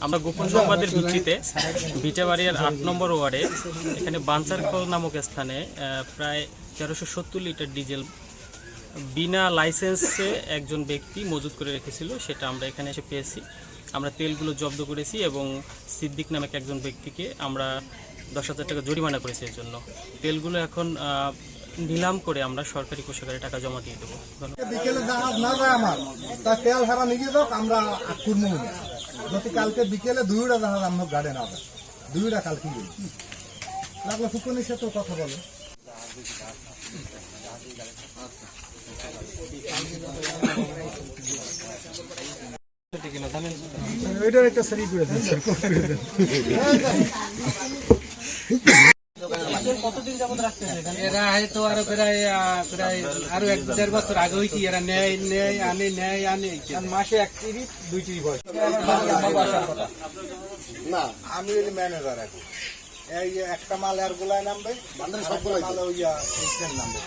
আমরা গোপন সংবাদের ভিত্তিতে ভিটাবাড়িয়ার ৮ নম্বর ওয়ার্ডে এখানে বাঞ্চারকল নামক স্থানে প্রায় ১৩৭০ লিটার ডিজেল বিনা লাইসেন্সে একজন ব্যক্তি মজুত করে রেখেছিল, সেটা আমরা এখানে এসে পেয়েছি। আমরা তেলগুলো জব্দ করেছি এবং সিদ্দিক নামক একজন ব্যক্তিকে আমরা ১০,০০০ টাকা জরিমানা করেছি। এর জন্য তেলগুলো এখন নিলাম করে আমরা সরকারি কোষাগারে টাকা জমা দিয়ে দেবো। বিকেলে জাহাজ না যায় আমার তা তেল হারা নিয়ে যাক, আমরা করবো না। যদি কালকে বিকেলে 2টা জাহাজ আমরা গাড়ি না যায়, 2টা কালকে লাগলো সুপনির সাথে কথা বলো। ওইটার একটা সারি করে দেন। কতদিন যাবত রাখতেছে এখানে? এরা হয়তো আরো প্রায় আরো 1-1.5 বছর আগে হইতি এরা নেয় আনে মাসে 1-2 বয়স না। আমি ওই ম্যানেজার এখন এই একটা মাল আর গুলায় নামবে, সবগুলো নামবে।